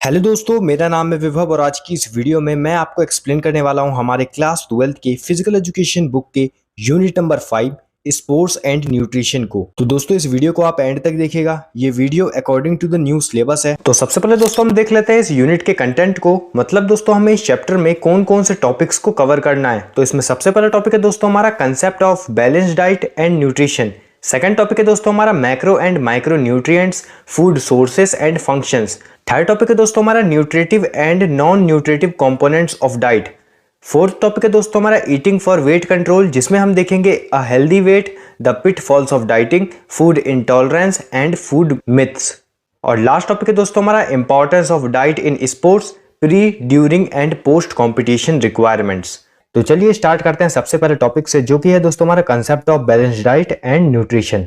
Hello दोस्तों, मेरा नाम है विभव और आज की इस वीडियो में मैं आपको एक्सप्लेन करने वाला हूं हमारे क्लास 12th के फिजिकल एजुकेशन बुक के unit number 5 sports and nutrition को। तो दोस्तों इस वीडियो को आप एंड तक देखिएगा। ये video according to the new syllabus है। तो सबसे पहले दोस्तों हम देख लेते हैं इस यूनिट के कंटेंट को। मतलब दोस्तों हमें इस चैप्टर में कौन कौन से टॉपिक्स को कवर करना है। तो इसमें सबसे पहला टॉपिक है दोस्तों हमारा concept of balanced diet and nutrition. Second topic है दोस्तों हमारा macro and micro nutrients, food sources and functions. Third topic है दोस्तों हमारा nutritive and non nutritive components of diet. Fourth topic है दोस्तों हमारा ईटिंग फॉर वेट कंट्रोल, जिसमें हम देखेंगे a healthy weight, the pitfalls of dieting, food intolerance and food myths. और लास्ट टॉपिक है दोस्तों हमारा importance of diet in sports, pre, during and post competition requirements. तो चलिए स्टार्ट करते हैं सबसे पहले टॉपिक से, जो कि है दोस्तों हमारा concept of balanced diet and nutrition.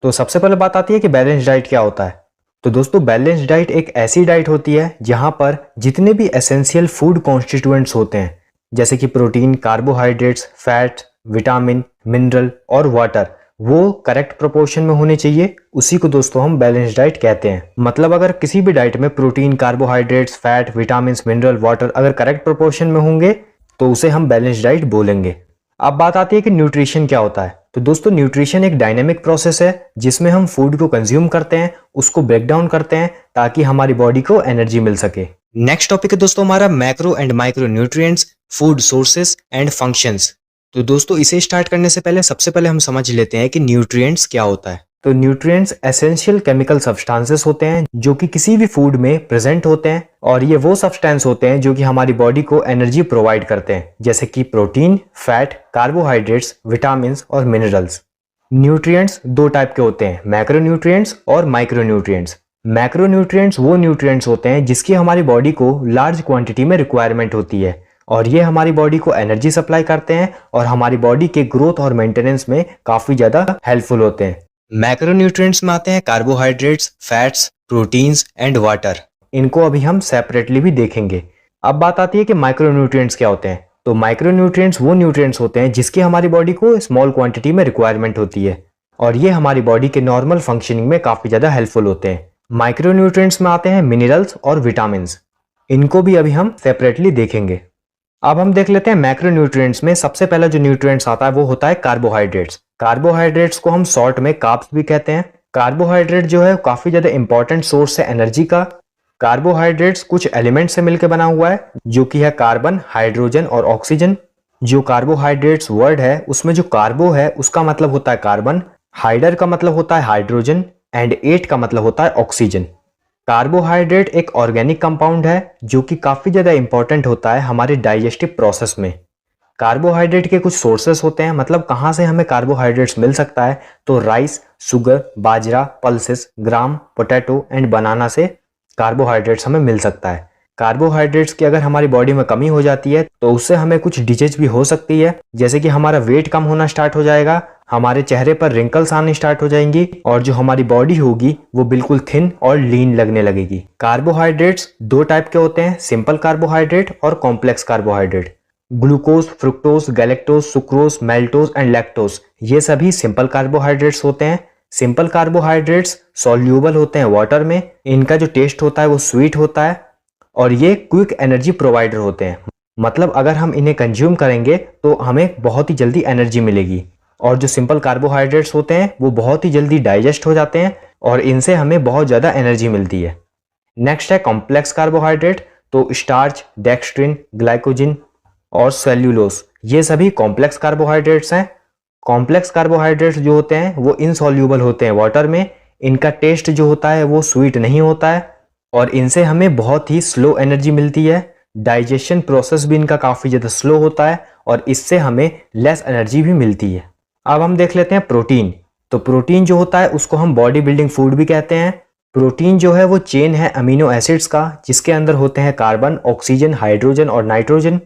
तो सबसे पहले बात आती है कि बैलेंस्ड डाइट क्या होता है। तो दोस्तों बैलेंस्ड डाइट एक ऐसी डाइट होती है जहां पर जितने भी एसेंशियल फूड कॉन्स्टिट्यूएंट्स होते हैं, जैसे कि protein, carbohydrates, fat, vitamin, mineral और वाटर, वो करेक्ट प्रोपोर्शन में होने चाहिए। उसी को दोस्तों हम बैलेंस्ड डाइट कहते हैं। मतलब अगर किसी भी डाइट में protein, carbohydrates, fat, vitamin, mineral, water अगर करेक्ट प्रोपोर्शन में होंगे तो उसे हम बैलेंस्ड डाइट बोलेंगे। अब बात आती है कि न्यूट्रिशन क्या होता है। तो दोस्तों न्यूट्रिशन एक डायनेमिक प्रोसेस है जिसमें हम फूड को कंज्यूम करते हैं, उसको ब्रेक डाउन करते हैं ताकि हमारी बॉडी को एनर्जी मिल सके। नेक्स्ट टॉपिक है दोस्तों हमारा macro and micro nutrients, food sources and functions. तो दोस्तों इसे स्टार्ट करने से पहले सबसे पहले हम समझ लेते हैं कि न्यूट्रिएंट्स क्या होता है। तो न्यूट्रिएंट्स एसेंशियल केमिकल सब्सटेंसेस होते हैं जो कि किसी भी फूड में प्रेजेंट होते हैं, और ये वो सब्सटेंस होते हैं जो कि हमारी बॉडी को एनर्जी प्रोवाइड करते हैं, जैसे कि प्रोटीन, फैट, कार्बोहाइड्रेट्स, विटामिन और मिनरल्स। न्यूट्रिएंट्स दो टाइप के होते हैं, मैक्रो न्यूट्रिएंट्स और माइक्रो न्यूट्रिएंट्स। मैक्रो न्यूट्रिएंट्स वो न्यूट्रिएंट्स होते हैं जिसकी हमारी बॉडी को लार्ज क्वांटिटी में रिक्वायरमेंट होती है, और ये हमारी बॉडी को एनर्जी सप्लाई करते हैं और हमारी बॉडी के ग्रोथ और मेंटेनेंस में काफी ज्यादा हेल्पफुल होते हैं। मैक्रो न्यूट्रिएंट्स में आते हैं carbohydrates, fats, proteins and water. इनको अभी हम सेपरेटली भी देखेंगे। अब बात आती है कि माइक्रो न्यूट्रिएंट्स क्या होते हैं। तो माइक्रो न्यूट्रिएंट्स वो न्यूट्रिएंट्स होते हैं जिसकी हमारी बॉडी को स्मॉल क्वांटिटी में रिक्वायरमेंट होती है, और ये हमारी बॉडी के नॉर्मल फंक्शनिंग में काफी ज्यादा हेल्पफुल होते हैं। माइक्रो न्यूट्रिएंट्स में आते हैं मिनरल्स और विटामिन। इनको भी अभी हम सेपरेटली देखेंगे। अब हम देख लेते हैं मैक्रो न्यूट्रिएंट्स में सबसे पहला जो न्यूट्रिएंट्स आता है वो होता है कार्बोहाइड्रेट्स। कार्बोहाइड्रेट्स को हम शॉर्ट में कार्ब्स भी कहते हैं। कार्बोहाइड्रेट जो है काफी ज्यादा इंपॉर्टेंट सोर्स है एनर्जी का। कार्बोहाइड्रेट्स कुछ एलिमेंट से मिलकर बना हुआ है, जो कि है कार्बन, हाइड्रोजन और ऑक्सीजन। जो कार्बोहाइड्रेट्स वर्ड है उसमें जो कार्बो है उसका मतलब होता है कार्बन, हाइडर का मतलब होता है हाइड्रोजन एंड एट का मतलब होता है ऑक्सीजन। कार्बोहाइड्रेट एक ऑर्गेनिक कंपाउंड है जो कि काफी ज्यादा इंपॉर्टेंट होता है हमारे डाइजेस्टिव प्रोसेस में। कार्बोहाइड्रेट के कुछ सोर्सेस होते हैं, मतलब कहाँ से हमें कार्बोहाइड्रेट्स मिल सकता है। तो राइस, शुगर, बाजरा, pulses, gram, potato and banana से कार्बोहाइड्रेट्स हमें मिल सकता है। कार्बोहाइड्रेट्स की अगर हमारी बॉडी में कमी हो जाती है तो उससे हमें कुछ डिजीज भी हो सकती है, जैसे कि हमारा वेट कम होना स्टार्ट हो जाएगा, हमारे चेहरे पर रिंकल्स आने स्टार्ट हो जाएंगी, और जो हमारी बॉडी होगी वो बिल्कुल थिन और लीन लगने लगेगी। कार्बोहाइड्रेट्स दो टाइप के होते हैं, सिंपल कार्बोहाइड्रेट और complex carbohydrate. Glucose, fructose, galactose, sucrose, maltose and lactose, ये सभी सिंपल कार्बोहाइड्रेट्स होते हैं। सिंपल कार्बोहाइड्रेट्स सॉल्यूबल होते हैं वाटर में, इनका जो टेस्ट होता है वो स्वीट होता है, और ये क्विक एनर्जी प्रोवाइडर होते हैं। मतलब अगर हम इन्हें कंज्यूम करेंगे तो हमें बहुत ही जल्दी एनर्जी मिलेगी। और जो सिंपल कार्बोहाइड्रेट्स होते हैं वो बहुत ही जल्दी डाइजेस्ट हो जाते हैं और इनसे हमें बहुत ज़्यादा एनर्जी मिलती है। नेक्स्ट है कॉम्प्लेक्स कार्बोहाइड्रेट। तो स्टार्च, डेक्स्ट्रिन, ग्लाइकोजिन और सेल्यूलोज, ये सभी कॉम्प्लेक्स कार्बोहाइड्रेट्स हैं। कॉम्प्लेक्स कार्बोहाइड्रेट्स जो होते हैं वो इनसॉल्यूबल होते हैं वाटर में, इनका टेस्ट जो होता है वो स्वीट नहीं होता है, और इनसे हमें बहुत ही स्लो एनर्जी मिलती है। डाइजेशन प्रोसेस भी इनका काफ़ी ज़्यादा स्लो होता है और इससे हमें लेस एनर्जी भी मिलती है। अब हम देख लेते हैं प्रोटीन। तो प्रोटीन जो होता है उसको हम बॉडी बिल्डिंग फूड भी कहते हैं। प्रोटीन जो है वो चेन है अमीनो एसिड्स का, जिसके अंदर होते हैं कार्बन, ऑक्सीजन, हाइड्रोजन और नाइट्रोजन।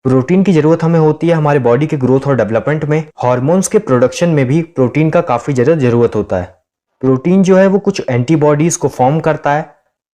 प्रोटीन की जरूरत हमें होती है हमारे बॉडी के ग्रोथ और डेवलपमेंट में। हार्मोन्स के प्रोडक्शन में भी प्रोटीन का काफ़ी ज़्यादा जरूरत होता है। प्रोटीन जो है वो कुछ एंटीबॉडीज को फॉर्म करता है,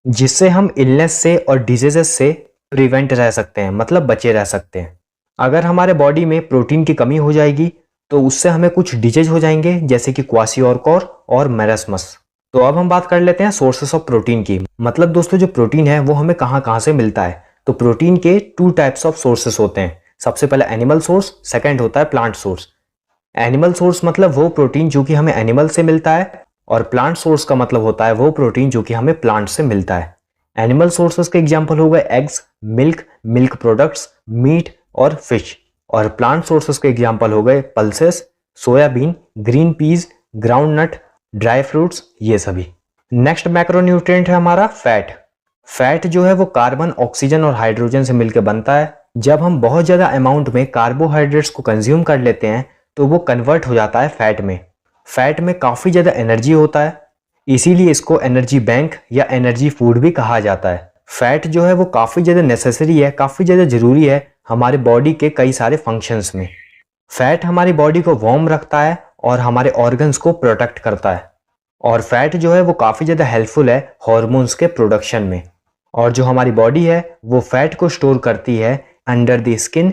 जिससे हम इलनेस से और डिजीजेस से प्रिवेंट रह सकते हैं, मतलब बचे रह सकते हैं। अगर हमारे बॉडी में प्रोटीन की कमी हो जाएगी तो उससे हमें कुछ डिजीज हो जाएंगे, जैसे कि क्वाशियोरकोर और मेरस्मस। तो अब हम बात कर लेते हैं सोर्सेस ऑफ प्रोटीन की। मतलब दोस्तों जो प्रोटीन है वो हमें कहाँ कहाँ से मिलता है। तो प्रोटीन के 2 टाइप्स ऑफ सोर्सेस होते हैं। सबसे पहले एनिमल सोर्स, सेकंड होता है प्लांट सोर्स। एनिमल सोर्स मतलब वो प्रोटीन जो कि हमें एनिमल से मिलता है, और प्लांट सोर्स का मतलब होता है वो प्रोटीन जो कि हमें प्लांट से मिलता है। एनिमल सोर्सेस के एग्जांपल हो गए eggs, milk, milk products, meat और फिश। और प्लांट सोर्सेस के एग्जांपल हो गए pulses, soybean, green peas, groundnut, dry fruits, ये सभी। नेक्स्ट मैक्रोन्यूट्रिएंट है हमारा फैट। फैट जो है वो कार्बन, ऑक्सीजन और हाइड्रोजन से मिलकर बनता है। जब हम बहुत ज्यादा अमाउंट में कार्बोहाइड्रेट्स को कंज्यूम कर लेते हैं तो वो कन्वर्ट हो जाता है फैट में। फैट में काफी ज्यादा एनर्जी होता है, इसीलिए इसको एनर्जी बैंक या एनर्जी फूड भी कहा जाता है। फैट जो है वो काफी ज्यादा नेसेसरी है, काफी ज्यादा जरूरी है हमारे बॉडी के कई सारे फंक्शंस में। फैट हमारी बॉडी को वार्म रखता है और हमारे ऑर्गन्स को प्रोटेक्ट करता है। और फैट जो है वो काफी ज्यादा हेल्पफुल है हॉर्मोन्स के प्रोडक्शन में। और जो हमारी बॉडी है वो फैट को स्टोर करती है अंडर द स्किन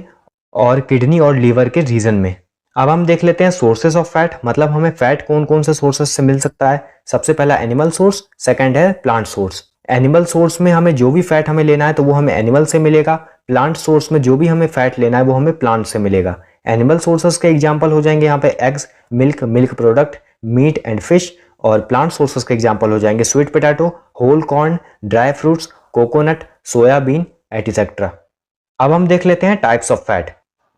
और किडनी और लीवर के रीजन में। अब हम देख लेते हैं सोर्सेस ऑफ फैट, मतलब हमें फैट कौन कौन से सोर्सेस से मिल सकता है। सबसे पहला एनिमल सोर्स, सेकंड है प्लांट सोर्स। एनिमल सोर्स में हमें जो भी फैट हमें लेना है तो वो हमें एनिमल से मिलेगा। प्लांट सोर्स में जो भी हमें फैट लेना है वो हमें प्लांट से मिलेगा। एनिमल सोर्सेस के एग्जाम्पल हो जाएंगे यहाँ पे eggs, milk, milk product, meat and fish. और प्लांट सोर्सेस के एग्जाम्पल हो जाएंगे sweet potato, whole corn, dry fruits, coconut, soybean etcetera. अब हम देख लेते हैं टाइप्स ऑफ फैट।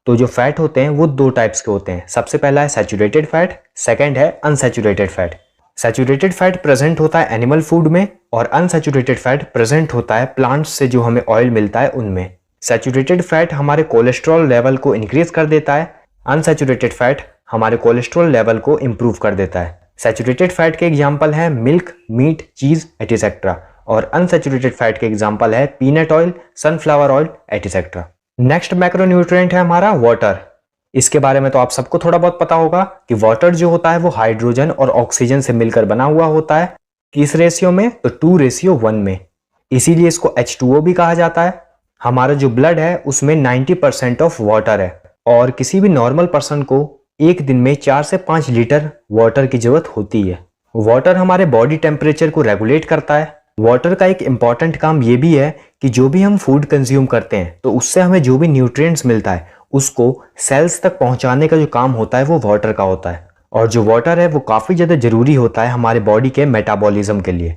तो जो फैट होते हैं वो 2 टाइप्स के होते हैं। सबसे पहला है सैचुरेटेड फैट, सेकंड है unsaturated fat. Saturated fat present होता है एनिमल फूड में और अनसैचुरेटेड फैट प्रेजेंट होता है प्लांट्स से जो हमें ऑयल मिलता है उनमें। सैचुरेटेड फैट हमारे कोलेस्ट्रॉल लेवल को इंक्रीज कर देता है, अनसैचुरेटेड फैट हमारे कोलेस्ट्रॉल लेवल को इंप्रूव कर देता है। सैचुरेटेड फैट के एग्जाम्पल है मिल्क, मीट, चीज एटसेट्रा। और अनसैचुरेटेड फैट के एग्जाम्पल है peanut oil, sunflower oil etcetera. Next macronutrient है हमारा वाटर। इसके बारे में तो आप सबको थोड़ा बहुत पता होगा कि वाटर जो होता है वो हाइड्रोजन और ऑक्सीजन से मिलकर बना हुआ होता है। किस रेशियो में? तो 2:1 में। इसीलिए इसको H2O भी कहा जाता है। हमारा जो ब्लड है उसमें 90% ऑफ वाटर है और किसी भी नॉर्मल पर्सन को एक दिन में 4 से 5 लीटर वाटर की जरूरत होती है। वाटर हमारे बॉडी टेम्परेचर को रेगुलेट करता है। वाटर का एक इंपॉर्टेंट काम ये भी है कि जो भी हम फूड कंज्यूम करते हैं तो उससे हमें जो भी न्यूट्रिएंट्स मिलता है उसको सेल्स तक पहुंचाने का जो काम होता है वो वाटर का होता है। और जो वाटर है वो काफी ज्यादा जरूरी होता है हमारे बॉडी के मेटाबॉलिज्म के लिए।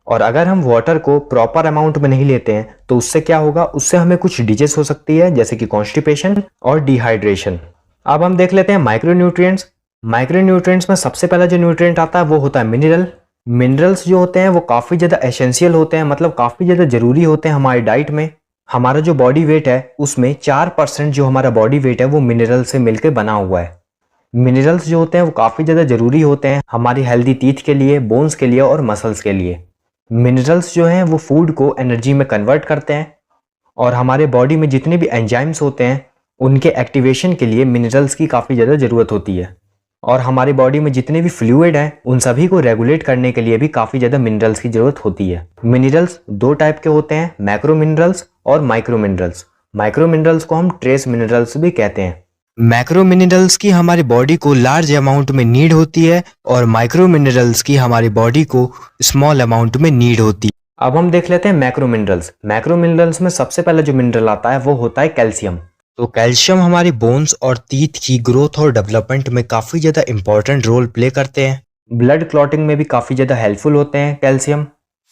और अगर हम वाटर को प्रॉपर अमाउंट में नहीं लेते हैं तो उससे क्या होगा, उससे हमें कुछ डिजीज हो सकती है जैसे कि कॉन्स्टिपेशन और डिहाइड्रेशन। अब हम देख लेते हैं माइक्रोन्यूट्रिएंट्स। माइक्रोन्यूट्रिएंट्स में सबसे पहला जो न्यूट्रिएंट आता है वो होता है मिनरल। मिनरल्स जो होते हैं वो काफी ज्यादा एसेंशियल होते हैं, मतलब काफी ज्यादा जरूरी होते हैं हमारी डाइट में। हमारा जो बॉडी वेट है उसमें 4% जो हमारा बॉडी वेट है वो मिनरल से मिलकर बना हुआ है। मिनरल्स जो होते हैं वो काफी ज्यादा जरूरी होते हैं हमारी हेल्दी टीथ के लिए, बोन्स के लिए और मसल्स के लिए। मिनरल्स जो हैं वो फूड को एनर्जी में कन्वर्ट करते हैं और हमारे बॉडी में जितने भी एंजाइम्स होते हैं उनके एक्टिवेशन के लिए मिनरल्स की काफी ज्यादा जरूरत होती है। और हमारी बॉडी में जितने भी फ्लूइड हैं उन सभी को रेगुलेट करने के लिए भी काफी ज्यादा मिनरल्स की जरूरत होती है। मिनरल्स 2 टाइप के होते हैं, मैक्रो मिनरल्स और माइक्रो मिनरल्स। माइक्रो मिनरल्स को हम ट्रेस मिनरल्स भी कहते हैं। मैक्रो मिनरल्स की हमारी बॉडी को लार्ज अमाउंट में नीड होती है और माइक्रो मिनरल्स की हमारी बॉडी को स्मॉल अमाउंट में नीड होती है। अब हम देख लेते हैं मैक्रो मिनरल्स। मैक्रो मिनरल्स में सबसे पहला जो मिनरल आता है वो होता है कैल्शियम। तो कैल्शियम हमारी बोन्स और टीथ की ग्रोथ और डेवलपमेंट में काफी ज्यादा इंपॉर्टेंट रोल प्ले करते हैं। ब्लड क्लॉटिंग में भी काफी ज्यादा हेल्पफुल होते हैं कैल्शियम।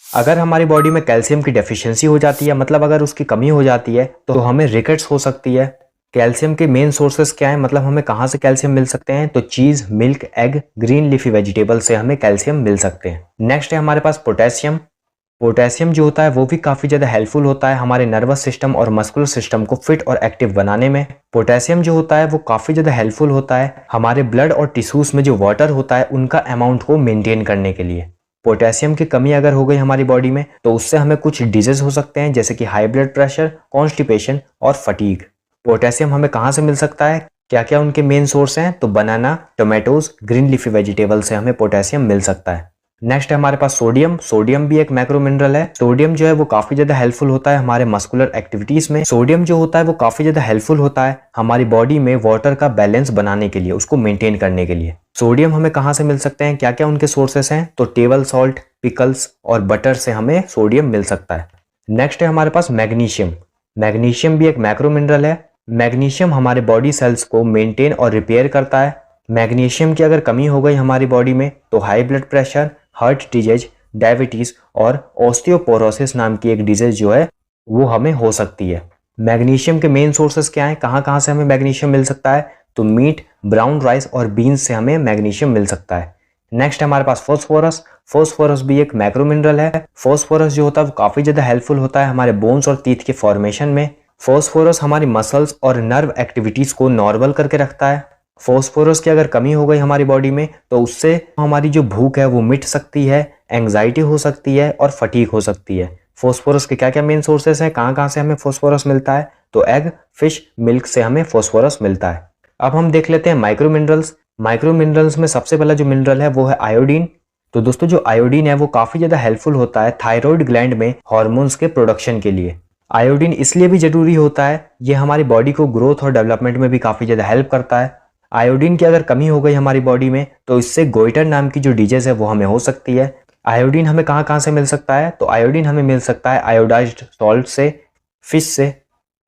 अगर हमारी बॉडी में कैल्शियम की डेफिशिएंसी हो जाती है, मतलब अगर उसकी कमी हो जाती है तो हमें रिकेट्स हो सकती है। कैल्शियम के मेन सोर्सेस क्या है, मतलब हमें कहाँ से कैल्शियम मिल सकते हैं? तो चीज, milk, egg, green leafy vegetable से हमें कैल्शियम मिल सकते हैं। नेक्स्ट है हमारे पास पोटेशियम। पोटेशियम जो होता है वो भी काफी ज्यादा हेल्पफुल होता है हमारे नर्वस सिस्टम और मस्कुलर सिस्टम को फिट और एक्टिव बनाने में। पोटेशियम जो होता है वो काफी ज्यादा हेल्पफुल होता है हमारे ब्लड और टिश्यूज में जो वाटर होता है उनका अमाउंट को मेंटेन करने के लिए। पोटेशियम की कमी अगर हो गई हमारी बॉडी में तो उससे हमें कुछ डिजीज हो सकते हैं जैसे कि हाई ब्लड प्रेशर, कॉन्स्टिपेशन और फटीग। पोटेशियम हमें कहाँ से मिल सकता है, क्या क्या उनके मेन सोर्स हैं? तो बनाना, टोमेटोज, ग्रीन लीफी वेजिटेबल से हमें पोटेशियम मिल सकता है। नेक्स्ट है हमारे पास सोडियम। सोडियम भी एक मैक्रो मिनरल है। सोडियम जो है वो काफी ज्यादा हेल्पफुल होता है हमारे मस्कुलर एक्टिविटीज में। सोडियम जो होता है वो काफी ज्यादा हेल्पफुल होता है हमारी बॉडी में वाटर का बैलेंस बनाने के लिए, उसको मेंटेन करने के लिए। सोडियम हमें कहाँ से मिल सकते हैं, क्या क्या उनके सोर्सेस हैं, तो टेबल सॉल्ट, पिकल्स और बटर से हमें सोडियम मिल सकता है। नेक्स्ट है हमारे पास मैग्नीशियम। मैग्नीशियम भी एक मैक्रो मिनरल है। मैग्नीशियम हमारे बॉडी सेल्स को मेंटेन और रिपेयर करता है। मैग्नीशियम की अगर कमी हो गई हमारी बॉडी में तो high blood pressure, heart disease, diabetes और ऑस्टियोपोरोसिस नाम की एक डिजीज जो है वो हमें हो सकती है। मैग्नीशियम के मेन सोर्सेस क्या हैं, कहाँ कहाँ से हमें मैग्नीशियम मिल सकता है, तो मीट, ब्राउन राइस और बीन्स से हमें मैग्नीशियम मिल सकता है। नेक्स्ट हमारे पास फॉस्फोरस। फॉस्फोरस भी एक मैक्रो मिनरल है। फॉस्फोरस जो होता है वो काफी ज्यादा हेल्पफुल होता है हमारे बोन्स और टीथ के फॉर्मेशन में। फॉस्फोरस हमारी मसल्स और नर्व एक्टिविटीज को नॉर्मल करके रखता है। फॉस्फोरस की अगर कमी हो गई हमारी बॉडी में तो उससे हमारी जो भूख है वो मिट सकती है, एंग्जाइटी हो सकती है और फटीग हो सकती है। फॉस्फोरस के क्या क्या मेन सोर्सेस हैं, कहाँ कहाँ से हमें फॉस्फोरस मिलता है, तो एग, फिश, मिल्क से हमें फॉस्फोरस मिलता है। अब हम देख लेते हैं माइक्रो मिनरल्स। माइक्रो मिनरल्स में सबसे पहला जो मिनरल है वो है आयोडीन। तो दोस्तों जो आयोडीन है वो काफी ज्यादा हेल्पफुल होता है थायराइड ग्लैंड में हार्मोन्स के प्रोडक्शन के लिए। आयोडीन इसलिए भी जरूरी होता है, ये हमारी बॉडी को ग्रोथ और डेवलपमेंट में भी काफी ज्यादा हेल्प करता है। आयोडीन की अगर कमी हो गई हमारी बॉडी में तो इससे गोइटर नाम की जो डिजीज है वो हमें हो सकती है। आयोडीन हमें कहाँ कहाँ से मिल सकता है, तो आयोडीन हमें मिल सकता है आयोडाइज्ड सॉल्ट से, फिश से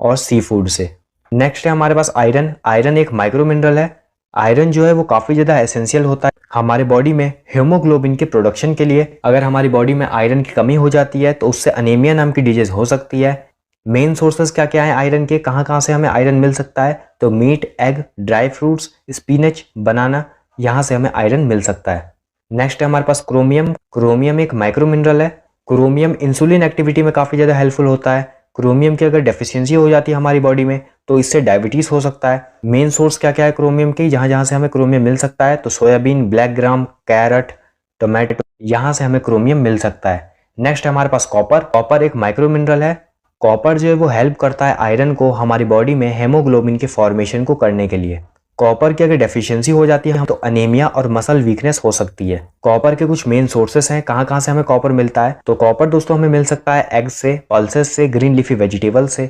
और सी फूड से। नेक्स्ट है हमारे पास आयरन। आयरन एक माइक्रो मिनरल है। आयरन जो है वो काफी ज्यादा एसेंशियल होता है हमारे बॉडी में हीमोग्लोबिन के प्रोडक्शन के लिए। अगर हमारी बॉडी में आयरन की कमी हो जाती है तो उससे अनीमिया नाम की डिजीज हो सकती है। मेन सोर्सेस क्या क्या है आयरन के, कहाँ कहाँ से हमें आयरन मिल सकता है, तो meat, egg, dry fruits, spinach, banana, यहाँ से हमें आयरन मिल सकता है। नेक्स्ट है हमारे पास क्रोमियम। क्रोमियम एक माइक्रो मिनरल है। क्रोमियम इंसुलिन एक्टिविटी में काफी ज्यादा हेल्पफुल होता है। क्रोमियम की अगर डेफिशिएंसी हो जाती है हमारी बॉडी में तो इससे डायबिटीज हो सकता है। मेन सोर्स क्या क्या है क्रोमियम की, जहां जहां से हमें क्रोमियम मिल सकता है, तो soybean, black gram, carrot, tomato, यहाँ से हमें क्रोमियम मिल सकता है। नेक्स्ट हमारे पास कॉपर। कॉपर एक माइक्रो मिनरल है। कॉपर जो है वो हेल्प करता है आयरन को हमारी बॉडी में हेमोग्लोबिन के फॉर्मेशन को करने के लिए। कॉपर की अगर डेफिशिएंसी हो जाती है तो अनीमिया और मसल वीकनेस हो सकती है। कॉपर के कुछ मेन सोर्सेस हैं, कहाँ कहाँ से हमें कॉपर मिलता है, तो कॉपर दोस्तों हमें मिल सकता है एग से, पल्सेस से, ग्रीन लीफी वेजिटेबल से।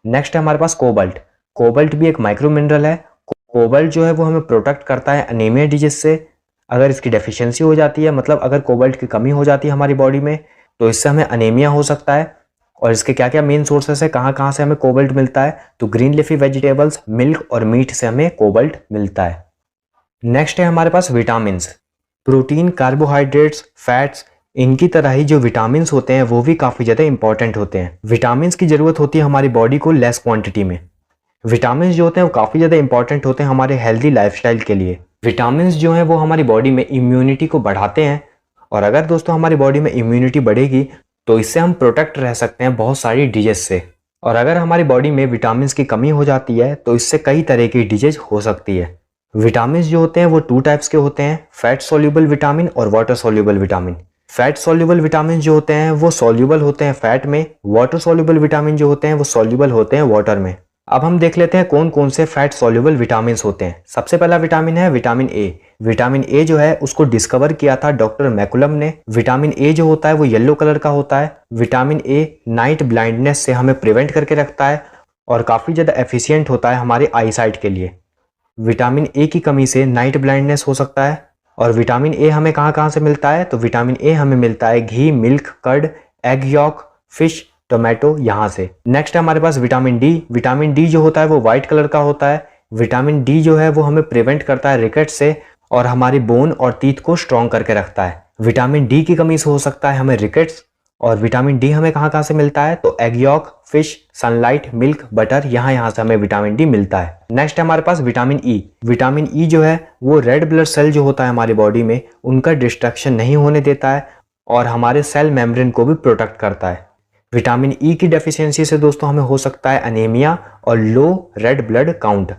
नेक्स्ट है हमारे पास कोबाल्ट। कोबाल्ट भी एक माइक्रो मिनरल है। कोबाल्ट जो है वो हमें प्रोटेक्ट करता है अनीमिया डिजीज से। अगर इसकी डेफिशिएंसी हो जाती है, मतलब अगर कोबाल्ट की कमी हो जाती है हमारी बॉडी में, तो इससे हमें अनीमिया हो सकता है। और इसके क्या क्या मेन सोर्सेस है, कहाँ कहाँ से हमें कोबाल्ट मिलता है, तो ग्रीन लीफी वेजिटेबल्स, मिल्क और मीट से हमें कोबाल्ट मिलता है। नेक्स्ट है हमारे पास विटामिन्स। प्रोटीन, कार्बोहाइड्रेट्स, फैट्स, इनकी तरह ही जो विटामिन्स होते हैं वो भी काफी ज्यादा इंपॉर्टेंट होते हैं। विटामिन्स की जरूरत होती है हमारी बॉडी को लेस क्वांटिटी में। विटामिन्स जो होते हैं वो काफी ज्यादा इंपॉर्टेंट होते हैं हमारे हेल्दी लाइफस्टाइल के लिए। विटामिन्स जो है वो हमारी बॉडी में इम्यूनिटी को बढ़ाते हैं, और अगर दोस्तों हमारी बॉडी में इम्यूनिटी बढ़ेगी तो इससे हम प्रोटेक्ट रह सकते हैं बहुत सारी डिजीज से। और अगर हमारी बॉडी में विटामिन्स की कमी हो जाती है तो इससे कई तरह की डिजीज हो सकती है। विटामिन्स जो होते हैं वो 2 टाइप्स के होते हैं, फैट सोल्यूबल विटामिन और water soluble vitamin. Fat soluble vitamin जो होते हैं वो सोल्यूबल होते हैं फैट में। वाटर सोल्यूबल विटामिन जो होते हैं वो सोल्यूबल होते हैं वाटर में। अब हम देख लेते हैं कौन कौन से फैट सोल्यूबल विटामिन होते हैं। सबसे पहला विटामिन है विटामिन ए। विटामिन ए जो है उसको डिस्कवर किया था डॉक्टर मैकुलम ने। विटामिन ए जो होता है वो येलो कलर का होता है। विटामिन ए नाइट ब्लाइंडनेस से हमें प्रिवेंट करके रखता है और काफी ज्यादा एफिशिएंट होता है हमारे आई साइट के लिए। विटामिन ए की कमी से नाइट ब्लाइंडनेस हो सकता है। और विटामिन ए हमें कहाँ कहाँ से मिलता है, तो विटामिन ए हमें मिलता है घी, milk, curd, egg yolk, fish, tomato, यहाँ से। नेक्स्ट है हमारे पास विटामिन डी। विटामिन डी जो होता है वो व्हाइट कलर का होता है। विटामिन डी जो है वो हमें प्रिवेंट करता है रिकेट से और हमारी बोन और टीथ को स्ट्रॉन्ग करके रखता है। विटामिन डी की कमी से हो सकता है हमें रिकेट्स। और विटामिन डी हमें कहाँ कहाँ से मिलता है, तो egg yolk, fish, sunlight, milk, butter, यहाँ से हमें विटामिन डी मिलता है। नेक्स्ट है हमारे पास विटामिन ई। विटामिन ई जो है वो रेड ब्लड सेल जो होता है हमारी बॉडी में उनका डिस्ट्रक्शन नहीं होने देता है और हमारे सेल मेम्ब्रेन को भी प्रोटेक्ट करता है। विटामिन ई की डेफिशिएंसी से दोस्तों हमें हो सकता है अनीमिया और low red blood count.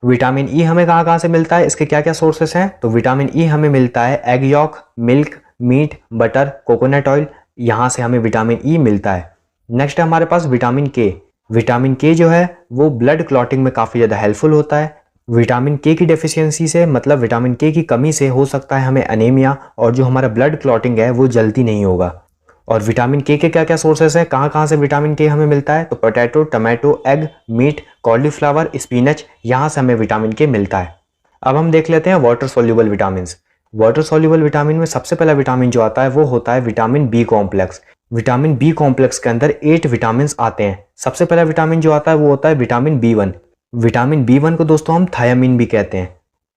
Vitamin E हमें कहाँ कहाँ से मिलता है, इसके क्या क्या सोर्सेस हैं, तो विटामिन ई हमें मिलता है egg yolk, milk, meat, butter, coconut oil, यहाँ से हमें विटामिन ई मिलता है। नेक्स्ट है हमारे पास विटामिन के। विटामिन के जो है वो ब्लड क्लॉटिंग में काफ़ी ज़्यादा हेल्पफुल होता है। विटामिन के की डेफिशिएंसी से मतलब विटामिन के की कमी से हो सकता है हमें अनीमिया, और जो हमारा ब्लड क्लॉटिंग है वो जल्दी नहीं होगा। और विटामिन के क्या क्या सोर्सेस हैं, कहाँ कहाँ से विटामिन के हमें मिलता है, तो potato, tomato, egg, meat, cauliflower, spinach, यहाँ से हमें विटामिन के मिलता है। अब हम देख लेते हैं water soluble vitamin. Water soluble vitamin में सबसे पहला विटामिन जो आता है वो होता है vitamin B complex. Vitamin B complex के अंदर 8 विटामिन आते हैं। सबसे पहला विटामिन जो आता है वो होता है विटामिन बी1। विटामिन बी1 को दोस्तों हम थायामीन भी कहते हैं।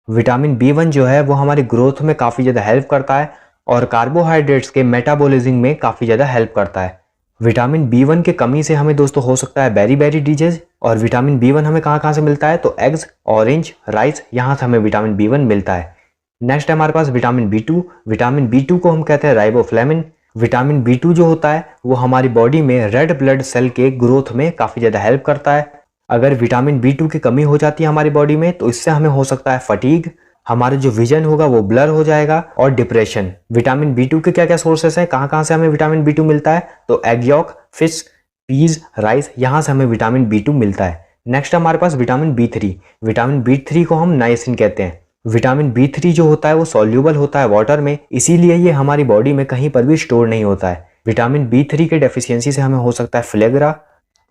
विटामिन बी1 जो है वो हमारी ग्रोथ में काफ़ी ज़्यादा हेल्प करता है और कार्बोहाइड्रेट्स के मेटाबॉलिज्म में काफ़ी ज़्यादा हेल्प करता है। विटामिन बी1 की कमी से हमें दोस्तों हो सकता है बेरी बेरी डिजीज। और विटामिन बी1 हमें कहाँ कहाँ से मिलता है, तो एग्स, ऑरेंज, राइस, यहाँ से हमें विटामिन बी1 मिलता है। नेक्स्ट है हमारे पास विटामिन बी2। विटामिन बी2 को हम कहते हैं राइबोफ्लेविन। विटामिन बी2 जो होता है वो हमारी बॉडी में रेड ब्लड सेल के ग्रोथ में काफ़ी ज़्यादा हेल्प करता है। अगर विटामिन बी2 की कमी हो जाती है हमारी बॉडी में तो इससे हमें हो सकता है फटीग, हमारा जो विजन होगा वो ब्लर हो जाएगा, और डिप्रेशन। विटामिन बी2 के क्या क्या सोर्सेस हैं, कहाँ कहाँ से हमें विटामिन बी2 मिलता है, तो egg yolk, fish, peas, rice, यहाँ से हमें विटामिन बी2 मिलता है। नेक्स्ट हमारे पास विटामिन बी3। विटामिन बी3 को हम नाइसिन कहते हैं। विटामिन बी3 जो होता है वो सॉल्यूबल होता है वाटर में, इसीलिए ये हमारी बॉडी में कहीं पर भी स्टोर नहीं होता है। विटामिन बी3 के डेफिशिएंसी से हमें हो सकता है फ्लेगरा।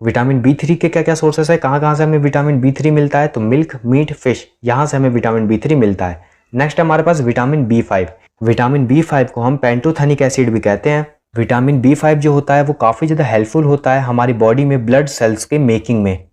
विटामिन बी3 के क्या क्या सोर्सेस है, कहाँ कहाँ से हमें विटामिन बी3 मिलता है, तो मिल्क, मीट, फिश, यहाँ से हमें विटामिन बी3 मिलता है। नेक्स्ट हमारे पास विटामिन बी5। विटामिन बी5 को हम पेंटोथेनिक एसिड भी कहते हैं। विटामिन बी5 जो होता है वो काफ़ी ज़्यादा हेल्पफुल होता है हमारी बॉडी में ब्लड सेल्स के मेकिंग में।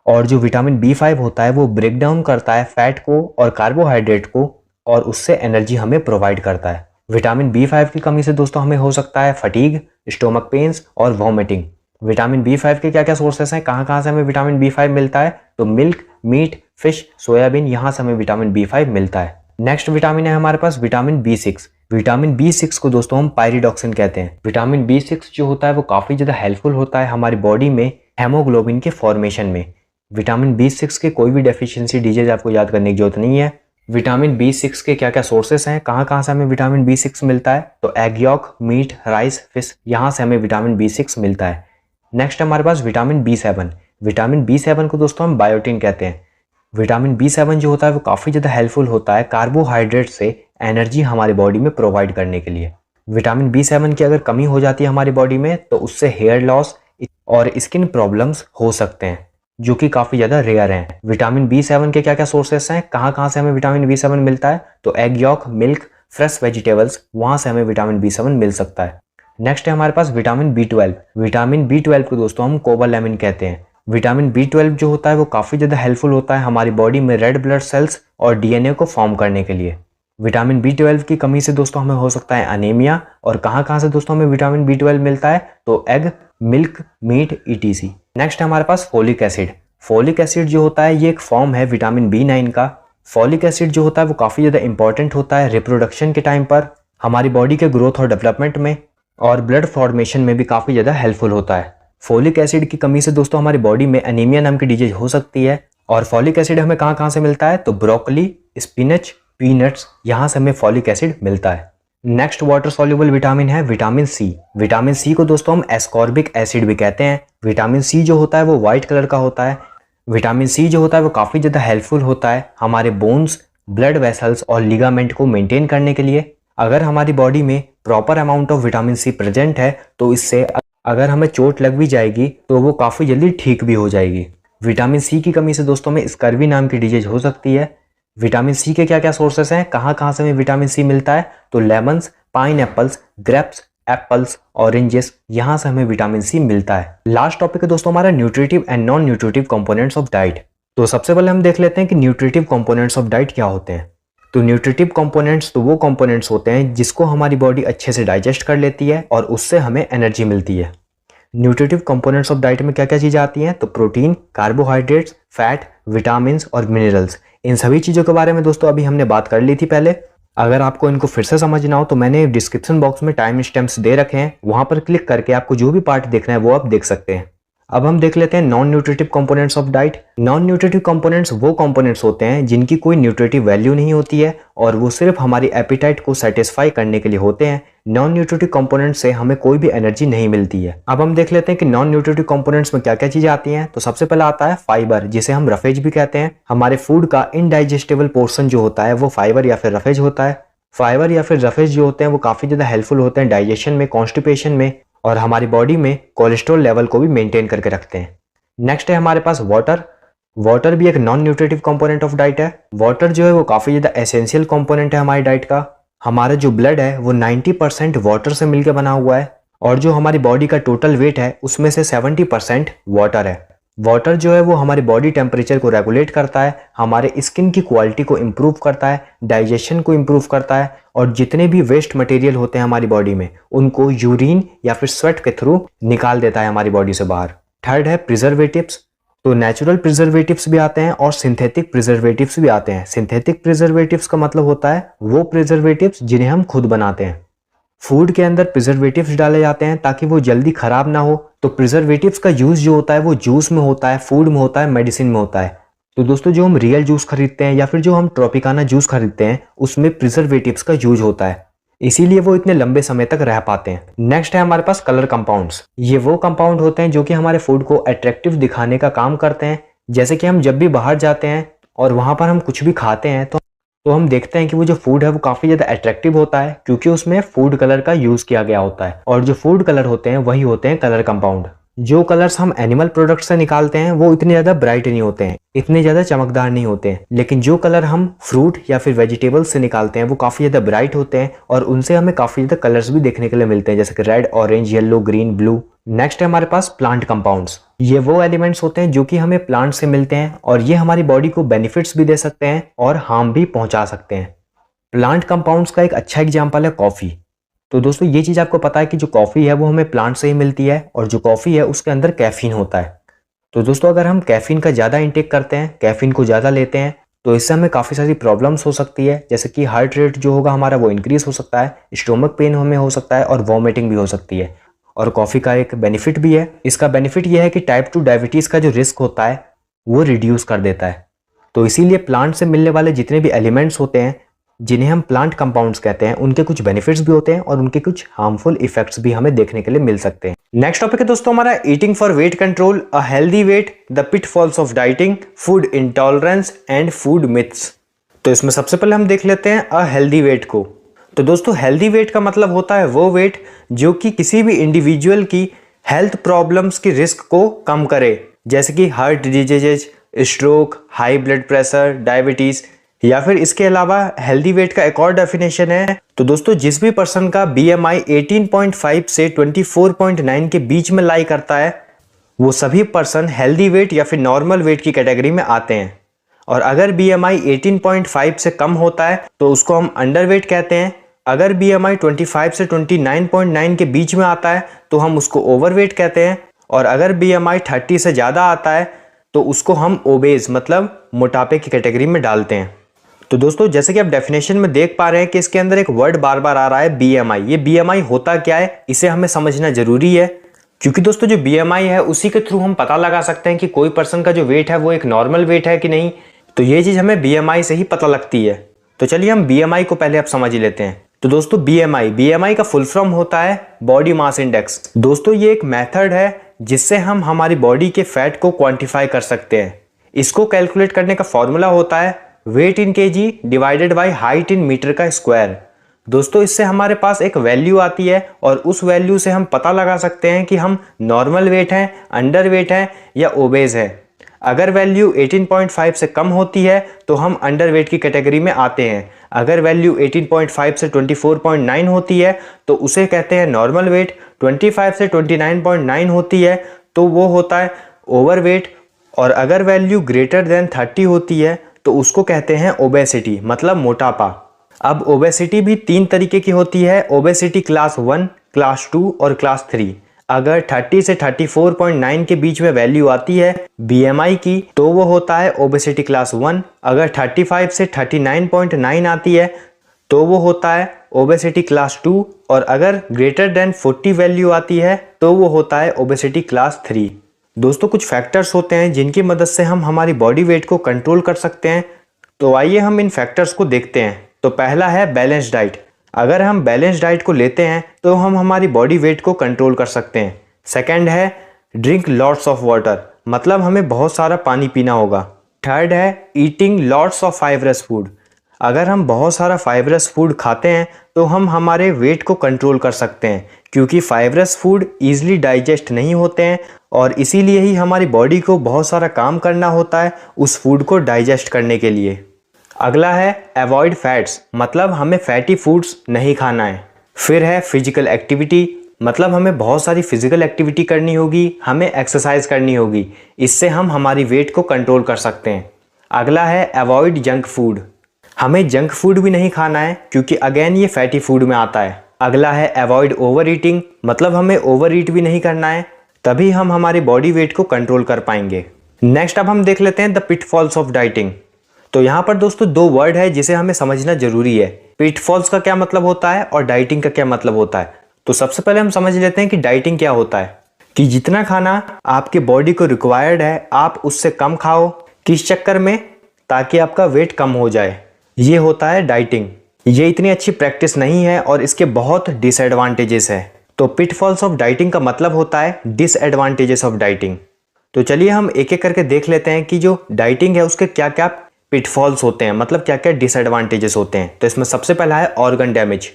और जो विटामिन बी5 होता है वो ब्रेक डाउन करता है फैट को और कार्बोहाइड्रेट को, और उससे एनर्जी हमें प्रोवाइड करता है। विटामिन बी5 की कमी से दोस्तों हमें हो सकता है फटीग, स्टोमक पेन्स और वॉमिटिंग। विटामिन बी5 के क्या क्या सोर्सेस हैं, कहाँ कहाँ से हमें विटामिन बी5 मिलता है, तो मिल्क, मीट, फिश, सोयाबीन, यहाँ से हमें विटामिन बी5 मिलता है। नेक्स्ट विटामिन है हमारे पास विटामिन बी6। विटामिन बी6 को दोस्तों हम पायरिडॉक्सिन कहते हैं। विटामिन बी6 जो होता है वो काफ़ी ज़्यादा हेल्पफुल होता है हमारी बॉडी में हेमोग्लोबिन के फॉर्मेशन में। विटामिन बी6 के कोई भी डेफिशिएंसी डिजीज आपको याद करने की जरूरत नहीं है। विटामिन बी6 के क्या क्या सोर्सेस हैं, कहाँ कहाँ से हमें विटामिन बी6 मिलता है, तो egg yolk, meat, rice, fish, यहाँ से हमें विटामिन बी6 मिलता है। नेक्स्ट हमारे पास विटामिन बी7। विटामिन बी7 को दोस्तों हम बायोटिन कहते हैं। विटामिन बी7 जो होता है वो काफ़ी ज़्यादा हेल्पफुल होता है कार्बोहाइड्रेट से एनर्जी हमारी बॉडी में प्रोवाइड करने के लिए। विटामिन बी7 की अगर कमी हो जाती है हमारी बॉडी में तो उससे हेयर लॉस और स्किन प्रॉब्लम्स हो सकते हैं, जो कि काफ़ी ज़्यादा रेयर हैं। विटामिन बी7 के क्या क्या सोर्सेस हैं, कहाँ कहाँ से हमें विटामिन बी7 मिलता है, तो egg yolk, milk, fresh vegetables, वहाँ से हमें विटामिन बी7 मिल सकता है। नेक्स्ट है हमारे पास विटामिन बी12। विटामिन बी12 को दोस्तों हम कोबालैमिन कहते हैं। विटामिन बी12 जो होता है वो काफ़ी ज़्यादा हेल्पफुल होता है हमारी बॉडी में रेड ब्लड सेल्स और डीएनए को फॉर्म करने के लिए। विटामिन बी12 की कमी से दोस्तों हमें हो सकता है अनीमिया, और कहाँ कहाँ से दोस्तों हमें विटामिन बी12 मिलता है, तो egg, milk, meat, ETC. Next है हमारे पास फोलिक एसिड। फोलिक एसिड जो होता है ये एक फॉर्म है विटामिन बी9 का। फोलिक एसिड जो होता है वो काफ़ी ज़्यादा इंपॉर्टेंट होता है रिप्रोडक्शन के टाइम पर, हमारी बॉडी के ग्रोथ और डेवलपमेंट में, और ब्लड फॉर्मेशन में भी काफ़ी ज़्यादा हेल्पफुल होता है। फोलिक एसिड की कमी से दोस्तों हमारी बॉडी में एनीमिया नाम की डिजीज हो सकती है। और फोलिक एसिड हमें कहाँ कहाँ से मिलता है, तो ब्रोकली, स्पिनच, पीनट्स, यहाँ से हमें फोलिक एसिड मिलता है। नेक्स्ट वाटर सॉल्युबल विटामिन है विटामिन सी। विटामिन सी को दोस्तों हम एस्कॉर्बिक एसिड भी कहते हैं। विटामिन सी जो होता है वो व्हाइट कलर का होता है। विटामिन सी जो होता है वो काफ़ी ज़्यादा हेल्पफुल होता है हमारे बोन्स, ब्लड वेसल्स और लिगामेंट को मेंटेन करने के लिए। अगर हमारी बॉडी में proper amount of vitamin C present है तो इससे अगर हमें चोट लग भी जाएगी तो वो काफ़ी जल्दी ठीक भी हो जाएगी। विटामिन सी की कमी से दोस्तों में स्कर्वी नाम की डिजीज हो सकती है। विटामिन सी के क्या क्या सोर्सेस हैं, कहाँ कहाँ से हमें विटामिन सी मिलता है, तो lemons, pine apples, grapes, apples, oranges, यहाँ से हमें विटामिन सी मिलता है। लास्ट टॉपिक है दोस्तों हमारा nutritive and non nutritive components of diet. तो सबसे पहले हम देख लेते हैं कि न्यूट्रिटिव कंपोनेंट्स ऑफ डाइट क्या होते हैं। तो न्यूट्रिटिव कंपोनेंट्स तो वो कंपोनेंट्स होते हैं जिसको हमारी बॉडी अच्छे से डाइजेस्ट कर लेती है और उससे हमें एनर्जी मिलती है। न्यूट्रिटिव कंपोनेंट्स ऑफ डाइट में क्या क्या चीज़ें आती हैं, तो प्रोटीन, कार्बोहाइड्रेट्स, फैट, विटामिन्स और मिनरल्स। इन सभी चीज़ों के बारे में दोस्तों अभी हमने बात कर ली थी पहले। अगर आपको इनको फिर से समझना हो तो मैंने डिस्क्रिप्शन बॉक्स में टाइम स्टैम्प्स दे रखे हैं, वहाँ पर क्लिक करके आपको जो भी पार्ट देखना है वो आप देख सकते हैं। अब हम देख लेते हैं non nutritive components of diet. Non nutritive components वो कंपोनेंट्स होते हैं जिनकी कोई न्यूट्रिटिव वैल्यू नहीं होती है और वो सिर्फ हमारी एपिटाइट को सेटिस्फाई करने के लिए होते हैं। नॉन न्यूट्रिटिव कंपोनेंट से हमें कोई भी एनर्जी नहीं मिलती है। अब हम देख लेते हैं कि नॉन न्यूट्रिटिव कंपोनेंट्स में क्या क्या चीजें आती हैं। तो सबसे पहले आता है फाइबर, जिसे हम रफेज भी कहते हैं। हमारे फूड का इनडाइजेस्टेबल पोर्शन जो होता है वो फाइबर या फिर रफेज होता है। फाइबर या फिर रफेज जो होते हैं वो काफी ज्यादा हेल्पफुल होते हैं डाइजेशन में, कॉन्स्टिपेशन में और हमारी बॉडी में कोलेस्ट्रॉल लेवल को भी मेंटेन करके रखते हैं। नेक्स्ट है हमारे पास वाटर। वाटर भी एक non nutritive component of diet है। वाटर जो है वो काफी ज्यादा एसेंशियल कंपोनेंट है हमारी डाइट का। हमारा जो ब्लड है वो 90% वाटर से मिलकर बना हुआ है और जो हमारी बॉडी का टोटल वेट है उसमें से 70% वाटर है। वाटर जो है वो हमारी बॉडी टेम्परेचर को रेगुलेट करता है, हमारे स्किन की क्वालिटी को इम्प्रूव करता है, डाइजेशन को इम्प्रूव करता है और जितने भी वेस्ट मटेरियल होते हैं हमारी बॉडी में उनको यूरिन या फिर स्वेट के थ्रू निकाल देता है हमारी बॉडी से बाहर। थर्ड है प्रिजर्वेटिव्स। तो नेचुरल प्रिजर्वेटिव्स भी आते हैं और सिंथेटिक प्रिजर्वेटिव्स भी आते हैं। सिंथेटिक प्रिजर्वेटिव्स का मतलब होता है वो प्रिजर्वेटिव्स जिन्हें हम खुद बनाते हैं। फूड के अंदर प्रिजर्वेटिव्स डाले जाते हैं ताकि वो जल्दी खराब ना हो। तो प्रिजर्वेटिव्स का यूज जो होता है वो जूस में होता है, फूड में होता है, मेडिसिन में होता है। तो दोस्तों जो हम रियल जूस खरीदते हैं या फिर जो हम ट्रॉपिकाना जूस खरीदते हैं उसमें प्रिजर्वेटिव्स का यूज होता है, इसीलिए वो इतने लंबे समय तक रह पाते हैं। नेक्स्ट है हमारे पास कलर कंपाउंड्स। ये वो कंपाउंड होते हैं जो कि हमारे फूड को अट्रैक्टिव दिखाने का काम करते हैं। जैसे कि हम जब भी बाहर जाते हैं और वहां पर हम कुछ भी खाते हैं तो हम देखते हैं कि वो जो फूड है वो काफी ज्यादा अट्रैक्टिव होता है क्योंकि उसमें फूड कलर का यूज किया गया होता है। और जो फूड कलर होते हैं वही होते हैं कलर कंपाउंड। जो कलर्स हम एनिमल प्रोडक्ट से निकालते हैं वो इतने ज्यादा ब्राइट नहीं होते हैं, इतने ज्यादा चमकदार नहीं होते हैं, लेकिन जो कलर हम फ्रूट या फिर वेजिटेबल्स से निकालते हैं वो काफी ज्यादा ब्राइट होते हैं और उनसे हमें काफी ज्यादा कलर्स भी देखने के लिए मिलते हैं, जैसे कि red, orange, yellow, green, blue. Next है हमारे पास प्लांट कंपाउंड्स। ये वो एलिमेंट्स होते हैं जो कि हमें प्लांट से मिलते हैं और ये हमारी बॉडी को बेनिफिट्स भी दे सकते हैं और हार्म भी पहुंचा सकते हैं। प्लांट कंपाउंड्स का एक अच्छा एग्जांपल है कॉफी। तो दोस्तों ये चीज आपको पता है कि जो कॉफी है वो हमें प्लांट से ही मिलती है और जो कॉफी है उसके अंदर कैफीन होता है। तो दोस्तों अगर हम कैफीन का ज्यादा इंटेक करते हैं, कैफीन को ज्यादा लेते हैं तो इससे हमें काफी सारी प्रॉब्लम्स हो सकती है, जैसे कि हार्ट रेट जो होगा हमारा वो इंक्रीज हो सकता है, स्टोमक पेन हमें हो सकता है और वॉमिटिंग भी हो सकती है। और कॉफी का एक बेनिफिट भी है, इसका बेनिफिट यह है कि टाइप 2 डायबिटीज का जो रिस्क होता है वो रिड्यूस कर देता है। तो इसीलिए प्लांट से मिलने वाले जितने भी एलिमेंट्स होते हैं जिन्हें हम प्लांट कंपाउंड्स कहते हैं उनके कुछ बेनिफिट्स भी होते हैं और उनके कुछ हार्मफुल इफेक्ट्स भी हमें देखने के लिए मिल सकते हैं। नेक्स्ट टॉपिक है दोस्तों हमारा eating for weight control, a healthy weight, the pitfalls of dieting, food intolerance and food myths. तो इसमें सबसे पहले हम देख लेते हैं अ हेल्दी वेट को। तो दोस्तों हेल्दी वेट का मतलब होता है वो वेट जो कि किसी भी इंडिविजुअल की हेल्थ प्रॉब्लम्स की रिस्क को कम करे, जैसे कि heart diseases, stroke, high blood pressure, diabetes. या फिर इसके अलावा हेल्दी वेट का एक और डेफिनेशन है। तो दोस्तों जिस भी पर्सन का BMI 18.5 से 24.9 के बीच में लाई करता है वो सभी पर्सन हेल्दी वेट या फिर नॉर्मल वेट की कैटेगरी में आते हैं। और अगर BMI 18.5 से कम होता है तो उसको हम अंडर वेट कहते हैं। अगर BMI 25 से 29.9 के बीच में आता है तो हम उसको ओवर वेट कहते हैं। और अगर BMI 30 से ज़्यादा आता है तो उसको हम ओबेज मतलब मोटापे की कैटेगरी में डालते हैं। तो दोस्तों जैसे कि आप डेफिनेशन में देख पा रहे हैं कि इसके अंदर एक वर्ड बार बार आ रहा है BMI। ये BMI होता क्या है इसे हमें समझना जरूरी है, क्योंकि दोस्तों जो BMI है उसी के थ्रू हम पता लगा सकते हैं कि कोई पर्सन का जो वेट है वो एक नॉर्मल वेट है कि नहीं। तो ये चीज हमें BMI से ही पता लगती है। तो चलिए हम BMI को पहले आप समझ लेते हैं। तो दोस्तों BMI का फुल फॉर्म होता है बॉडी मास इंडेक्स। दोस्तों ये एक मेथड है जिससे हम हमारी बॉडी के फैट को क्वांटिफाई कर सकते हैं। इसको कैलकुलेट करने का फॉर्मूला होता है weight in kg divided by height in meter का स्क्वायर। दोस्तों इससे हमारे पास एक वैल्यू आती है और उस वैल्यू से हम पता लगा सकते हैं कि हम नॉर्मल वेट हैं, अंडर वेट हैं या ओबेज है। अगर वैल्यू 18.5 से कम होती है तो हम अंडर वेट की कैटेगरी में आते हैं। अगर वैल्यू 18.5 से 24.9 होती है तो उसे कहते हैं नॉर्मल वेट। 25 से 29.9 होती है तो वो होता है ओवर वेट। और अगर वैल्यू ग्रेटर देन 30 होती है तो उसको कहते हैं ओबेसिटी मतलब मोटापा। अब ओबेसिटी भी 3 तरीके की होती है, ओबेसिटी क्लास 1, क्लास 2 और क्लास 3। अगर 30 से 34.9 के बीच में वैल्यू आती है BMI की तो वो होता है ओबेसिटी क्लास 1। अगर 35 से 39.9 आती है तो वो होता है ओबेसिटी क्लास 2। और अगर ग्रेटर देन 40 वैल्यू आती है तो वो होता है ओबेसिटी क्लास 3। दोस्तों कुछ फैक्टर्स होते हैं जिनकी मदद से हम हमारी बॉडी वेट को कंट्रोल कर सकते हैं। तो आइए हम इन फैक्टर्स को देखते हैं। तो पहला है बैलेंस डाइट। अगर हम बैलेंस डाइट को लेते हैं तो हम हमारी बॉडी वेट को कंट्रोल कर सकते हैं। सेकंड है ड्रिंक लॉट्स ऑफ वाटर, मतलब हमें बहुत सारा पानी पीना होगा। थर्ड है eating lots of fibrous food. अगर हम बहुत सारा फाइबरस फूड खाते हैं तो हम हमारे वेट को कंट्रोल कर सकते हैं, क्योंकि फाइबरस फूड ईजिली डाइजेस्ट नहीं होते हैं और इसीलिए ही हमारी बॉडी को बहुत सारा काम करना होता है उस फूड को डाइजेस्ट करने के लिए। अगला है अवॉइड फैट्स, मतलब हमें फैटी फूड्स नहीं खाना है। फिर है फिजिकल एक्टिविटी, मतलब हमें बहुत सारी फिजिकल एक्टिविटी करनी होगी, हमें एक्सरसाइज करनी होगी, इससे हम हमारी वेट को कंट्रोल कर सकते हैं। अगला है अवॉइड जंक फूड, हमें जंक फूड भी नहीं खाना है क्योंकि अगेन ये फैटी फूड में आता है। अगला है अवॉइड ओवर ईटिंग, मतलब हमें ओवर ईट भी नहीं करना है, तभी हम हमारी बॉडी वेट को कंट्रोल कर पाएंगे। नेक्स्ट अब हम देख लेते हैं द पिटफॉल्स ऑफ डाइटिंग। तो यहाँ पर दोस्तों दो वर्ड है जिसे हमें समझना जरूरी है। पिटफॉल्स का क्या मतलब होता है और डाइटिंग का क्या मतलब होता है। तो सबसे पहले हम समझ लेते हैं कि डाइटिंग क्या होता है। कि जितना खाना आपके बॉडी को रिक्वायर्ड है आप उससे कम खाओ, किस चक्कर में, ताकि आपका वेट कम हो जाए, ये होता है डाइटिंग। ये इतनी अच्छी प्रैक्टिस नहीं है और इसके बहुत डिसएडवांटेजेस है। तो पिटफॉल्स ऑफ डाइटिंग का मतलब होता है डिसएडवांटेजेस ऑफ डाइटिंग। तो चलिए हम एक एक करके देख लेते हैं कि जो डाइटिंग है उसके क्या क्या पिटफॉल्स होते हैं, मतलब क्या क्या डिसएडवांटेजेस होते हैं। तो इसमें सबसे पहला है ऑर्गन डैमेज।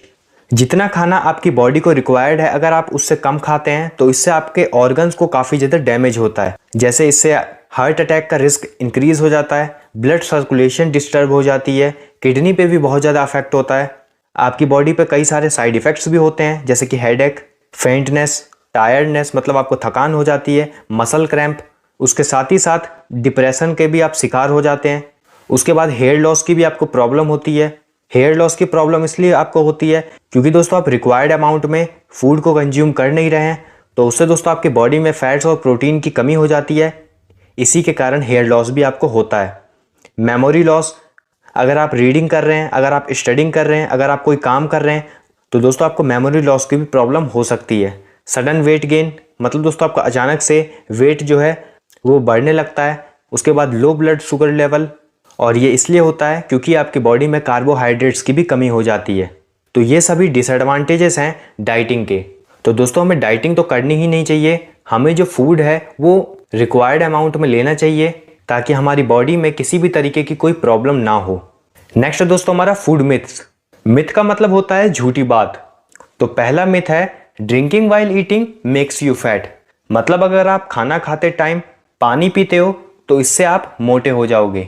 जितना खाना आपकी बॉडी को रिक्वायर्ड है अगर आप उससे कम खाते हैं तो इससे आपके ऑर्गन्स को काफ़ी ज़्यादा डैमेज होता है। जैसे इससे हार्ट अटैक का रिस्क इंक्रीज हो जाता है, ब्लड सर्कुलेशन डिस्टर्ब हो जाती है, किडनी पे भी बहुत ज़्यादा अफेक्ट होता है। आपकी बॉडी पे कई सारे साइड इफ़ेक्ट्स भी होते हैं, जैसे कि हेडेक, फेंटनेस, टायर्डनेस, मतलब आपको थकान हो जाती है, मसल क्रैम्प। उसके साथ ही साथ डिप्रेशन के भी आप शिकार हो जाते हैं। उसके बाद हेयर लॉस की भी आपको प्रॉब्लम होती है। हेयर लॉस की प्रॉब्लम इसलिए आपको होती है क्योंकि दोस्तों आप रिक्वायर्ड अमाउंट में फूड को कंज्यूम कर नहीं रहे हैं, तो उससे दोस्तों आपकी बॉडी में फैट्स और प्रोटीन की कमी हो जाती है। इसी के कारण हेयर लॉस भी आपको होता है। मेमोरी लॉस, अगर आप रीडिंग कर रहे हैं, अगर आप स्टडिंग कर रहे हैं, अगर आप कोई काम कर रहे हैं तो दोस्तों आपको मेमोरी लॉस की भी प्रॉब्लम हो सकती है। सडन वेट गेन, मतलब दोस्तों आपका अचानक से वेट जो है वो बढ़ने लगता है। उसके बाद लो ब्लड शुगर लेवल, और ये इसलिए होता है क्योंकि आपकी बॉडी में कार्बोहाइड्रेट्स की भी कमी हो जाती है। तो ये सभी डिसएडवांटेजेस हैं डाइटिंग के। तो दोस्तों हमें डाइटिंग तो करनी ही नहीं चाहिए, हमें जो फूड है वो रिक्वायर्ड अमाउंट में लेना चाहिए ताकि हमारी बॉडी में किसी भी तरीके की कोई प्रॉब्लम ना हो। नेक्स्ट दोस्तों हमारा फूड मिथ्स। मिथ का मतलब होता है झूठी बात। तो पहला मिथ है drinking while eating makes you fat, मतलब अगर आप खाना खाते टाइम पानी पीते हो तो इससे आप मोटे हो जाओगे।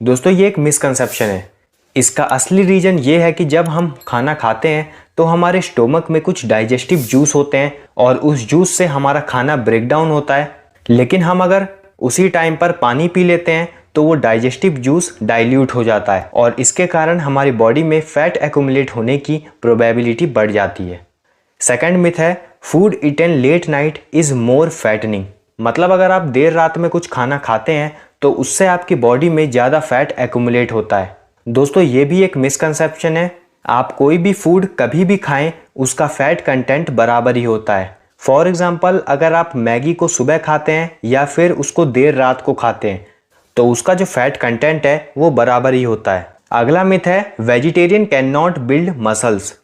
दोस्तों ये एक मिसकंसेप्शन है। इसका असली रीज़न ये है कि जब हम खाना खाते हैं तो हमारे स्टोमक में कुछ डाइजेस्टिव जूस होते हैं और उस जूस से हमारा खाना ब्रेक डाउन होता है, लेकिन हम अगर उसी टाइम पर पानी पी लेते हैं तो वो डाइजेस्टिव जूस डाइल्यूट हो जाता है और इसके कारण हमारी बॉडी में फैट एक्यूमुलेट होने की प्रोबेबिलिटी बढ़ जाती है। सेकंड मिथ है food eaten late night is more fattening, मतलब अगर आप देर रात में कुछ खाना खाते हैं तो उससे आपकी बॉडी में ज़्यादा फैट एक्यूमुलेट होता है। दोस्तों ये भी एक मिसकंसेप्शन है। आप कोई भी फूड कभी भी खाएं उसका फैट कंटेंट बराबर ही होता है। फॉर एग्जाम्पल अगर आप मैगी को सुबह खाते हैं या फिर उसको देर रात को खाते हैं तो उसका जो फैट कंटेंट है वो बराबर ही होता है। अगला मिथ है vegetarian can not build muscles.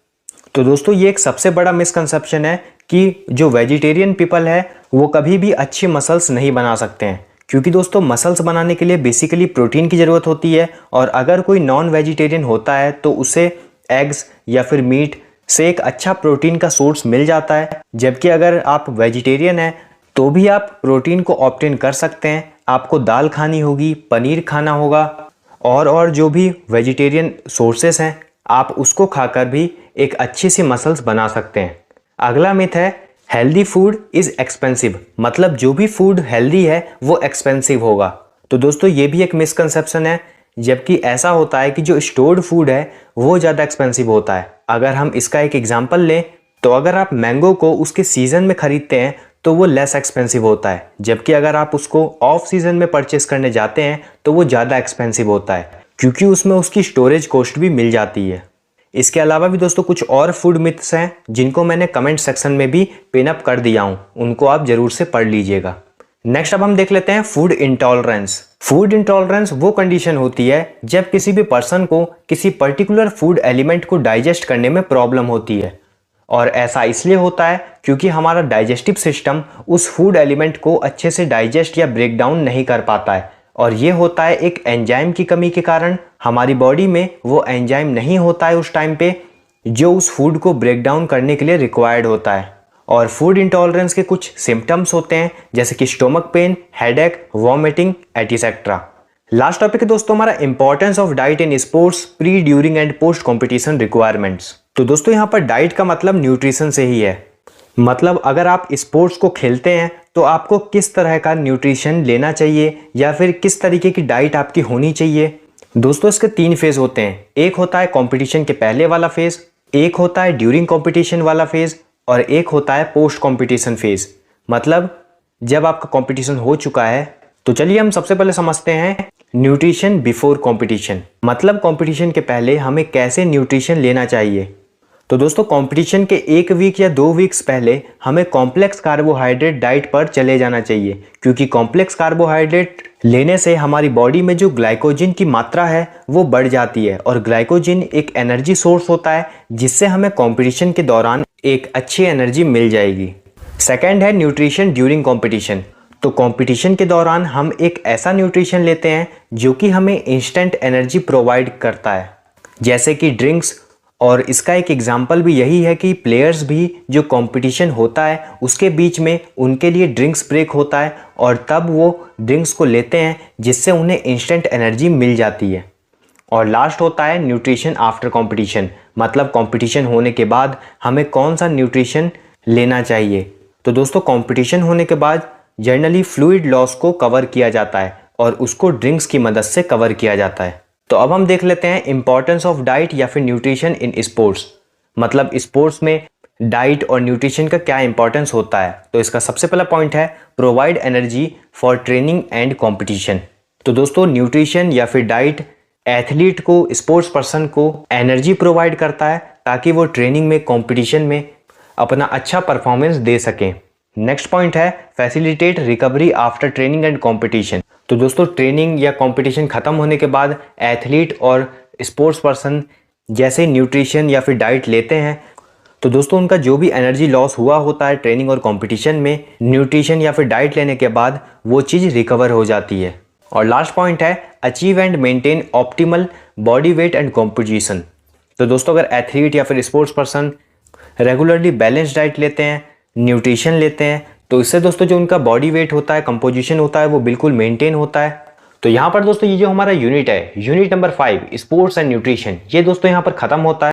तो दोस्तों ये एक सबसे बड़ा मिसकंसेप्शन है कि जो वेजिटेरियन पीपल है वो कभी भी अच्छी मसल्स नहीं बना सकते हैं, क्योंकि दोस्तों मसल्स बनाने के लिए बेसिकली प्रोटीन की ज़रूरत होती है और अगर कोई नॉन वेजिटेरियन होता है तो उसे एग्स या फिर मीट से एक अच्छा प्रोटीन का सोर्स मिल जाता है। जबकि अगर आप वेजिटेरियन हैं तो भी आप प्रोटीन को ऑप्टेन कर सकते हैं। आपको दाल खानी होगी, पनीर खाना होगा और जो भी वेजिटेरियन सोर्सेस हैं आप उसको खाकर भी एक अच्छी सी मसल्स बना सकते हैं। अगला मिथ है हेल्दी फूड इज़ एक्सपेंसिव, मतलब जो भी फूड हेल्दी है वो एक्सपेंसिव होगा। तो दोस्तों ये भी एक मिसकंसेप्शन है, जबकि ऐसा होता है कि जो स्टोर्ड फूड है वो ज़्यादा एक्सपेंसिव होता है। अगर हम इसका एक एग्जांपल लें तो अगर आप मैंगो को उसके सीज़न में ख़रीदते हैं तो वो लेस एक्सपेंसिव होता है, जबकि अगर आप उसको ऑफ सीज़न में परचेस करने जाते हैं तो वो ज़्यादा एक्सपेंसिव होता है, क्योंकि उसमें उसकी स्टोरेज कॉस्ट भी मिल जाती है। इसके अलावा भी दोस्तों कुछ और फूड मिथ्स हैं जिनको मैंने कमेंट सेक्शन में भी पिन अप कर दिया हूँ, उनको आप ज़रूर से पढ़ लीजिएगा। नेक्स्ट अब हम देख लेते हैं फूड इंटॉलरेंस। फूड इंटॉलरेंस वो कंडीशन होती है जब किसी भी पर्सन को किसी पर्टिकुलर फूड एलिमेंट को डाइजेस्ट करने में प्रॉब्लम होती है, और ऐसा इसलिए होता है क्योंकि हमारा डाइजेस्टिव सिस्टम उस फूड एलिमेंट को अच्छे से डाइजेस्ट या ब्रेक डाउन नहीं कर पाता है, और ये होता है एक एंजाइम की कमी के कारण। हमारी बॉडी में वो एंजाइम नहीं होता है उस टाइम पे जो उस फूड को ब्रेक डाउन करने के लिए रिक्वायर्ड होता है। और फूड इंटॉलरेंस के कुछ सिम्टम्स होते हैं जैसे कि stomach pain, headache, vomiting etcetera. Last topic है दोस्तों हमारा importance of diet in sports pre, during and post competition requirements. तो दोस्तों यहाँ पर डाइट का मतलब न्यूट्रिशन से ही है। मतलब अगर आप स्पोर्ट्स को खेलते हैं तो आपको किस तरह का न्यूट्रिशन लेना चाहिए या फिर किस तरीके की डाइट आपकी होनी चाहिए। दोस्तों इसके 3 फेज होते हैं। एक होता है कंपटीशन के पहले वाला फेज, एक होता है ड्यूरिंग कंपटीशन वाला फेज, और एक होता है पोस्ट कंपटीशन फेज। मतलब जब आपका कंपटीशन हो चुका है। तो चलिए हम सबसे पहले समझते हैं न्यूट्रिशन बिफोर कंपटीशन। मतलब कंपटीशन के पहले हमें कैसे न्यूट्रिशन लेना चाहिए। तो दोस्तों कंपटीशन के 1 वीक या 2 वीक्स पहले हमें कॉम्प्लेक्स कार्बोहाइड्रेट डाइट पर चले जाना चाहिए, क्योंकि कॉम्प्लेक्स कार्बोहाइड्रेट लेने से हमारी बॉडी में जो ग्लाइकोजन की मात्रा है वो बढ़ जाती है, और ग्लाइकोजन एक एनर्जी सोर्स होता है जिससे हमें कंपटीशन के दौरान एक अच्छी एनर्जी मिल जाएगी। सेकेंड है न्यूट्रिशन ड्यूरिंग कॉम्पिटिशन। तो कंपटीशन के दौरान हम एक ऐसा न्यूट्रिशन लेते हैं जो कि हमें इंस्टेंट एनर्जी प्रोवाइड करता है, जैसे कि ड्रिंक्स। और इसका एक एग्जाम्पल भी यही है कि प्लेयर्स भी जो कंपटीशन होता है उसके बीच में उनके लिए ड्रिंक्स ब्रेक होता है, और तब वो ड्रिंक्स को लेते हैं जिससे उन्हें इंस्टेंट एनर्जी मिल जाती है। और लास्ट होता है न्यूट्रिशन आफ्टर कंपटीशन। मतलब कंपटीशन होने के बाद हमें कौन सा न्यूट्रिशन लेना चाहिए। तो दोस्तों कंपटीशन होने के बाद जनरली फ्लूइड लॉस को कवर किया जाता है और उसको ड्रिंक्स की मदद से कवर किया जाता है। तो अब हम देख लेते हैं इंपॉर्टेंस ऑफ डाइट या फिर न्यूट्रिशन इन स्पोर्ट्स। मतलब स्पोर्ट्स में डाइट और न्यूट्रिशन का क्या इंपॉर्टेंस होता है। तो इसका सबसे पहला पॉइंट है provide energy for training and competition. तो दोस्तों न्यूट्रिशन या फिर डाइट एथलीट को, स्पोर्ट्स पर्सन को एनर्जी प्रोवाइड करता है ताकि वो ट्रेनिंग में, कंपटीशन में अपना अच्छा परफॉर्मेंस दे सकें। नेक्स्ट पॉइंट है facilitate recovery after training and competition. तो दोस्तों ट्रेनिंग या कंपटीशन खत्म होने के बाद एथलीट और स्पोर्ट्स पर्सन जैसे न्यूट्रिशन या फिर डाइट लेते हैं तो दोस्तों उनका जो भी एनर्जी लॉस हुआ होता है ट्रेनिंग और कंपटीशन में, न्यूट्रिशन या फिर डाइट लेने के बाद वो चीज़ रिकवर हो जाती है। और लास्ट पॉइंट है achieve and maintain optimal body weight and composition. तो दोस्तों अगर एथलीट या फिर sports person regularly balance diet लेते हैं, न्यूट्रिशन लेते हैं, तो इससे दोस्तों जो उनका बॉडी वेट होता है, कंपोजिशन होता है, वो बिल्कुल मेंटेन होता है। तो यहाँ पर दोस्तों ये जो हमारा यूनिट है, unit number 5 sports and nutrition, ये दोस्तों यहाँ पर खत्म होता है।